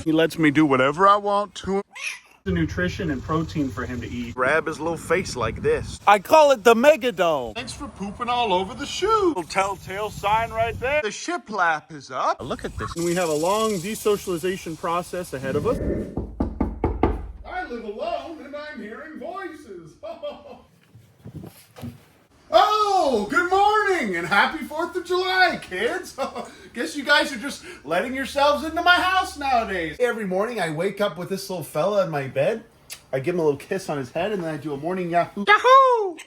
He lets me do whatever I want to him. The nutrition and protein for him to eat. Grab his little face like this. I call it the megadome. Thanks for pooping all over the shoe. Little telltale sign right there. The shiplap is up. Look at this. And we have a long desocialization process ahead of us. I live alone and I'm hearing voices. Oh, good morning and happy 4th of July, kids. Guess you guys are just letting yourselves into my house nowadays. Every morning I wake up with this little fella in my bed. I give him a little kiss on his head and then I do a morning yahoo. Yahoo!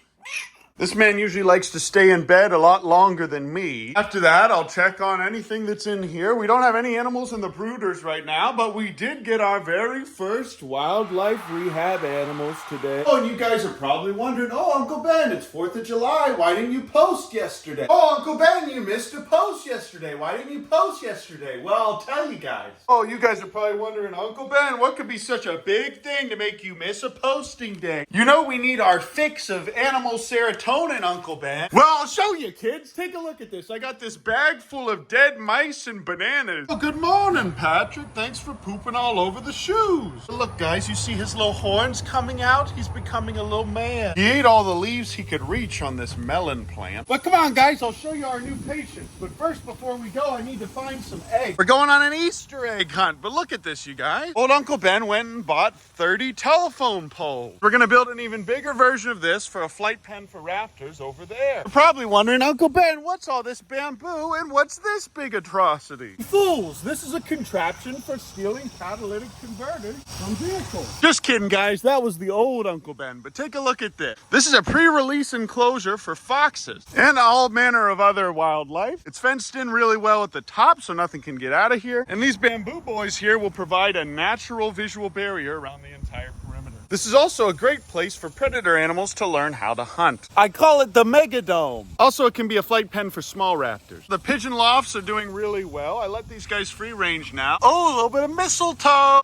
This man usually likes to stay in bed a lot longer than me. After that, I'll check on anything that's in here. We don't have any animals in the brooders right now, but we did get our very first wildlife rehab animals today. Oh, and you guys are probably wondering, oh, Uncle Ben, it's 4th of July. Why didn't you post yesterday? Oh, Uncle Ben, you missed a post yesterday. Why didn't you post yesterday? Well, I'll tell you guys. Oh, you guys are probably wondering, Uncle Ben, what could be such a big thing to make you miss a posting day? You know we need our fix of animal serotonin, Uncle Ben. Well, I'll show you, kids. Take a look at this. I got this bag full of dead mice and bananas. Oh, good morning, Patrick. Thanks for pooping all over the shoes. Look, guys, you see his little horns coming out? He's becoming a little man. He ate all the leaves he could reach on this melon plant. But come on, guys, I'll show you our new patients. But first, before we go, I need to find some eggs. We're going on an Easter egg hunt, but look at this, you guys. Old Uncle Ben went and bought 30 telephone poles. We're gonna build an even bigger version of this for a flight pen for raptors over there. You're probably wondering, Uncle Ben, what's all this bamboo and what's this big atrocity? Fools, this is a contraption for stealing catalytic converters from vehicles. Just kidding, guys. That was the old Uncle Ben, but take a look at this. This is a pre-release enclosure for foxes and all manner of other wildlife. It's fenced in really well at the top so nothing can get out of here. And these bamboo boys here will provide a natural visual barrier around the entire perimeter. This is also a great place for predator animals to learn how to hunt. I call it the megadome. Also, it can be a flight pen for small raptors. The pigeon lofts are doing really well. I let these guys free range now. Oh, a little bit of mistletoe.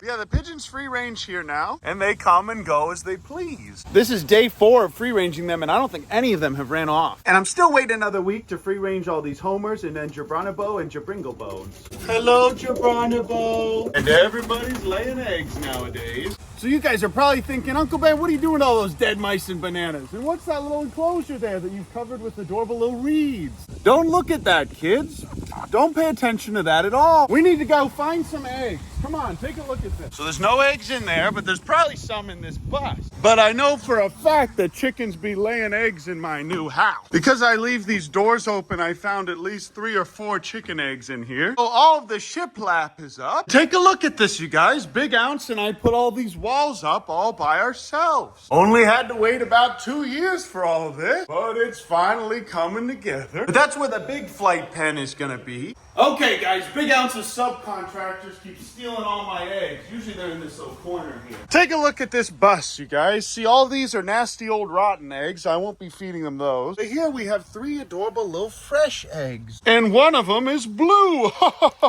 Yeah, the pigeons free range here now, and they come and go as they please. This is day 4 of free ranging them, and I don't think any of them have ran off. And I'm still waiting another week to free range all these homers and then Jabronabo and Jabringlebones. Hello, Jabronabo. And everybody's laying eggs nowadays. So you guys are probably thinking, Uncle Ben, what are you doing with all those dead mice and bananas? And what's that little enclosure there that you've covered with adorable little reeds? Don't look at that, kids. Don't pay attention to that at all. We need to go find some eggs. Come on, take a look at this. So there's no eggs in there, but there's probably some in this bus. But I know for a fact that chickens be laying eggs in my new house. Because I leave these doors open, I found at least 3 or 4 chicken eggs in here. So all of the shiplap is up. Take a look at this, you guys. Big Ounce and I put all these walls up all by ourselves. Only had to wait about 2 years for all of this, but it's finally coming together. But that's where the big flight pen is gonna be. Okay, guys, Big Ounce's subcontractors keep stealing all my eggs. Usually they're in this little corner here. Take a look at this bus, you guys. See, all these are nasty old rotten eggs. I won't be feeding them those. But here we have 3 adorable little fresh eggs. And one of them is blue.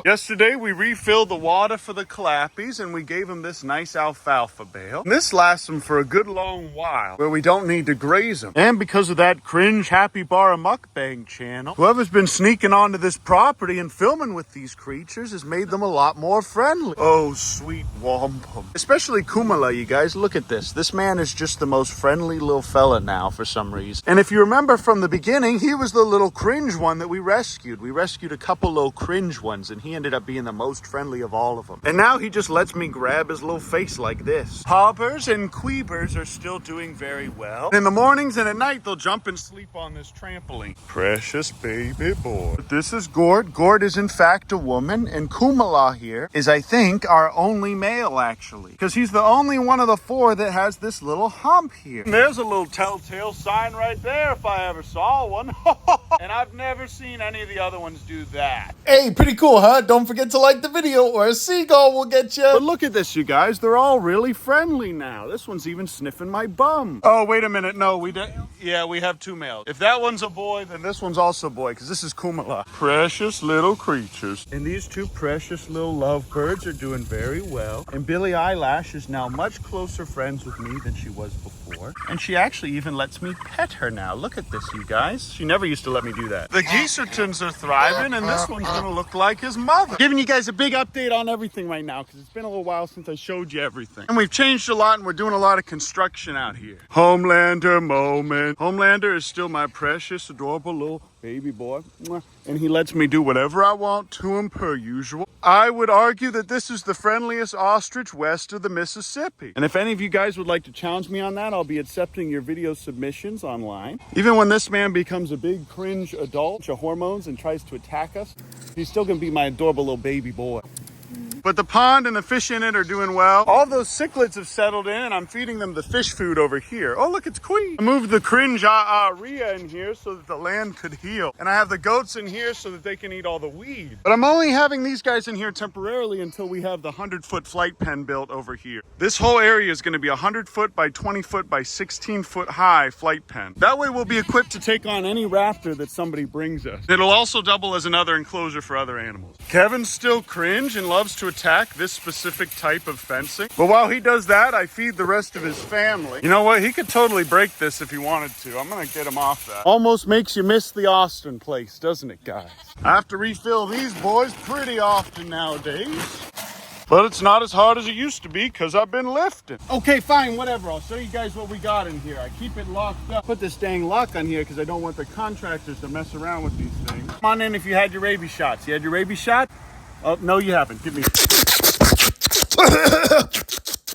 Yesterday, we refilled the water for the clappies, and we gave them this nice alfalfa bale. And this lasts them for a good long while, where we don't need to graze them. And because of that cringe Capybara MUKBANG channel, whoever's been sneaking onto this property and filming with these creatures has made them a lot more friendly. Oh, sweet wampum. Especially Kumala, you guys. Look at this. This man is just the most friendly little fella now for some reason. And if you remember from the beginning, he was the little cringe one that we rescued. We rescued a couple little cringe ones, and he ended up being the most friendly of all of them. And now he just lets me grab his little face like this. Hoppers and queebers are still doing very well. In the mornings and at night, they'll jump and sleep on this trampoline. Precious baby boy. But this is Gord. Gord is in fact a woman, and Kumala here is, I think, our only male, actually, because he's the only one of the 4 that has this little hump here. And there's a little telltale sign right there if I ever saw one. And I've never seen any of the other ones do that. Hey, pretty cool, huh? Don't forget to like the video or a seagull will get you. But look at this, you guys. They're all really friendly now. This one's even sniffing my bum. Oh, wait a minute. No, we don't. Yeah, we have 2 males. If that one's a boy, then this one's also a boy, because this is Kumala. Precious little little creatures. And these two precious little lovebirds are doing very well. And Billie Eyelash is now much closer friends with me than she was before. And she actually even lets me pet her now. Look at this, you guys. She never used to let me do that. The Geesertons are thriving, and this one's gonna look like his mother. Giving you guys a big update on everything right now, because it's been a little while since I showed you everything. And we've changed a lot, and we're doing a lot of construction out here. Homelander moment. Homelander is still my precious, adorable little baby boy. And he lets me do whatever I want to him per usual. I would argue that this is the friendliest ostrich west of the Mississippi. And if any of you guys would like to challenge me on that, I'll be accepting your video submissions online. Even when this man becomes a big cringe adult, of hormones, and tries to attack us, he's still gonna be my adorable little baby boy. But the pond and the fish in it are doing well. All those cichlids have settled in, and I'm feeding them the fish food over here. Oh, look, it's Queen. I moved the cringe rhea in here so that the land could heal. And I have the goats in here so that they can eat all the weed. But I'm only having these guys in here temporarily until we have the 100-foot flight pen built over here. This whole area is gonna be 100-foot by 20-foot by 16-foot high flight pen. That way we'll be equipped to take on any raptor that somebody brings us. It'll also double as another enclosure for other animals. Kevin's still cringe and loves to attack this specific type of fencing. But while he does that, I feed the rest of his family. You know what? He could totally break this if he wanted to. I'm gonna get him off that. Almost makes you miss the Austin place, doesn't it, guys? I have to refill these boys pretty often nowadays. But it's not as hard as it used to be because I've been lifting. Okay, fine, whatever. I'll show you guys what we got in here. I keep it locked up. Put this dang lock on here because I don't want the contractors to mess around with these things. Come on in if you had your rabies shots. You had your rabies shot? Oh, no, you haven't. Give me.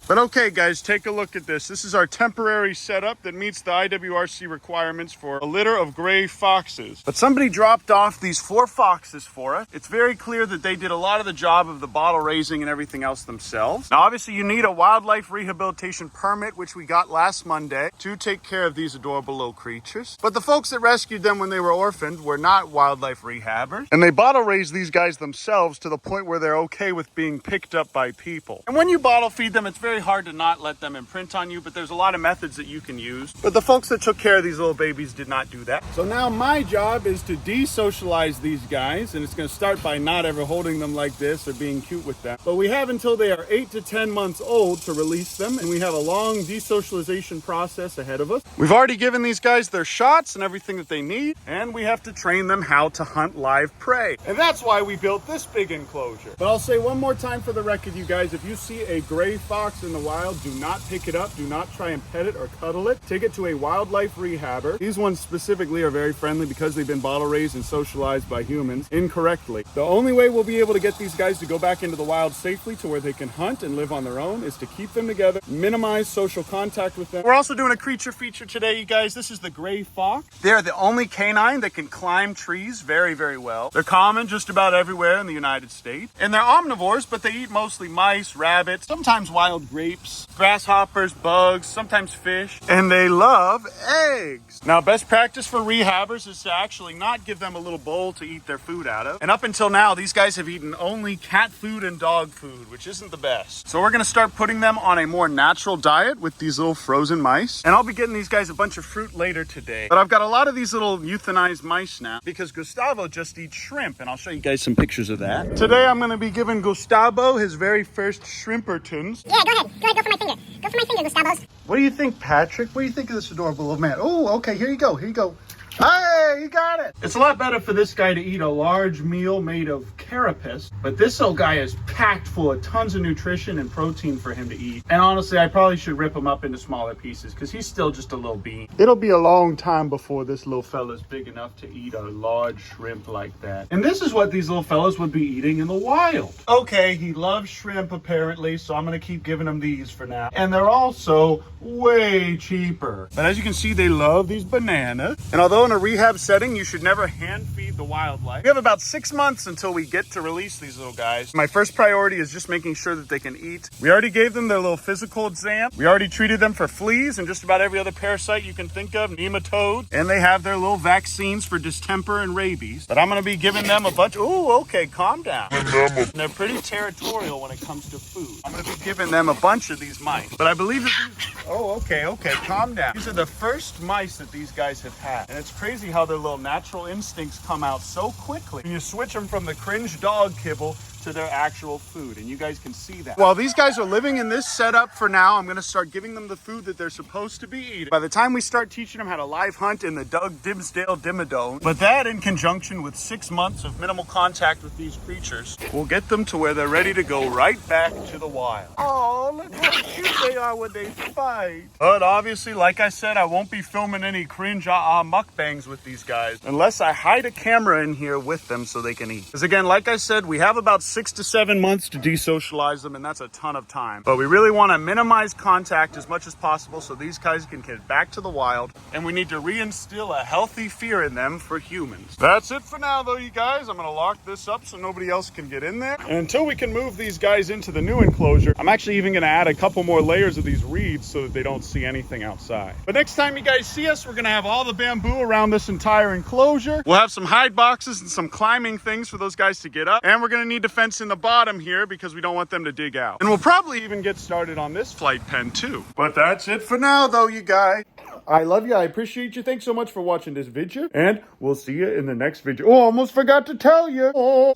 But okay, guys, take a look at this. This is our temporary setup that meets the IWRC requirements for a litter of gray foxes. But somebody dropped off these 4 foxes for us. It's very clear that they did a lot of the job of the bottle raising and everything else themselves. Now, obviously, you need a wildlife rehabilitation permit, which we got last Monday, to take care of these adorable little creatures. But the folks that rescued them when they were orphaned were not wildlife rehabbers. And they bottle raised these guys themselves to the point where they're okay with being picked up by people. And when you bottle feed them, it's very hard to not let them imprint on you, but there's a lot of methods that you can use. But the folks that took care of these little babies did not do that. So now my job is to desocialize these guys, and it's going to start by not ever holding them like this or being cute with them. But we have until they are 8 to 10 months old to release them, and we have a long desocialization process ahead of us. We've already given these guys their shots and everything that they need, and we have to train them how to hunt live prey. And that's why we built this big enclosure. But I'll say one more time for the record, you guys, if you see a gray fox in the wild, do not pick it up. Do not try and pet it or cuddle it. Take it to a wildlife rehabber. These ones specifically are very friendly because they've been bottle raised and socialized by humans incorrectly. The only way we'll be able to get these guys to go back into the wild safely to where they can hunt and live on their own is to keep them together, minimize social contact with them. We're also doing a creature feature today, you guys. This is the gray fox. They're the only canine that can climb trees very, very well. They're common just about everywhere in the United States. And they're omnivores, but they eat mostly mice, rabbits, sometimes wild grapes, grasshoppers, bugs, sometimes fish, and they love eggs. Now, best practice for rehabbers is to actually not give them a little bowl to eat their food out of. And up until now, these guys have eaten only cat food and dog food, which isn't the best. So we're gonna start putting them on a more natural diet with these little frozen mice. And I'll be getting these guys a bunch of fruit later today. But I've got a lot of these little euthanized mice now because Gustavo just eats shrimp, and I'll show you guys some pictures of that. Today, I'm gonna be giving Gustavo his very first shrimpertons. Yeah, go ahead. Go ahead, go for my finger. Go for my finger, Gustavos. What do you think, Patrick? What do you think of this adorable little man? Oh, okay, here you go, here you go. Hey, you got it. It's a lot better for this guy to eat a large meal made of carapace, but this little guy is packed full of tons of nutrition and protein for him to eat. And honestly, I probably should rip him up into smaller pieces because he's still just a little bean. It'll be a long time before this little fella's big enough to eat a large shrimp like that. And this is what these little fellas would be eating in the wild. Okay, he loves shrimp apparently, so I'm gonna keep giving him these for now. And they're also way cheaper. But as you can see, they love these bananas. And although in a rehab setting, you should never hand feed the wildlife. We have about 6 months until we get to release these little guys. My first priority is just making sure that they can eat. We already gave them their little physical exam. We already treated them for fleas and just about every other parasite you can think of, nematodes. And they have their little vaccines for distemper and rabies. But I'm gonna be giving them a bunch. Ooh, okay, calm down. And they're pretty territorial when it comes to food. I'm gonna be giving them a bunch of these mice. But I believe that these... Oh, okay, calm down. These are the first mice that these guys have had. And it's crazy how their little natural instincts come out so quickly when you switch them from the cringe dog kibble to their actual food, and you guys can see that. While these guys are living in this setup for now, I'm gonna start giving them the food that they're supposed to be eating. By the time we start teaching them how to live hunt in the Doug Dimsdale Dimmadome, but that in conjunction with 6 months of minimal contact with these creatures will get them to where they're ready to go right back to the wild. Oh, look how cute they are when they fight. But obviously, like I said, I won't be filming any cringe mukbangs with these guys unless I hide a camera in here with them so they can eat. Because again, like I said, we have about 6 to 7 months to desocialize them, and that's a ton of time. But we really want to minimize contact as much as possible so these guys can get back to the wild, and we need to reinstill a healthy fear in them for humans. That's it for now though, you guys. I'm gonna lock this up so nobody else can get in there. And until we can move these guys into the new enclosure, I'm actually even gonna add a couple more layers of these reeds so that they don't see anything outside. But next time you guys see us, we're gonna have all the bamboo around this entire enclosure. We'll have some hide boxes and some climbing things for those guys to get up, and we're gonna need to fence in the bottom here because we don't want them to dig out. And we'll probably even get started on this flight pen too. But that's it for now though, you guys. I love you. I appreciate you. Thanks so much for watching this video, and we'll see you in the next video. Oh, almost forgot to tell you. Oh.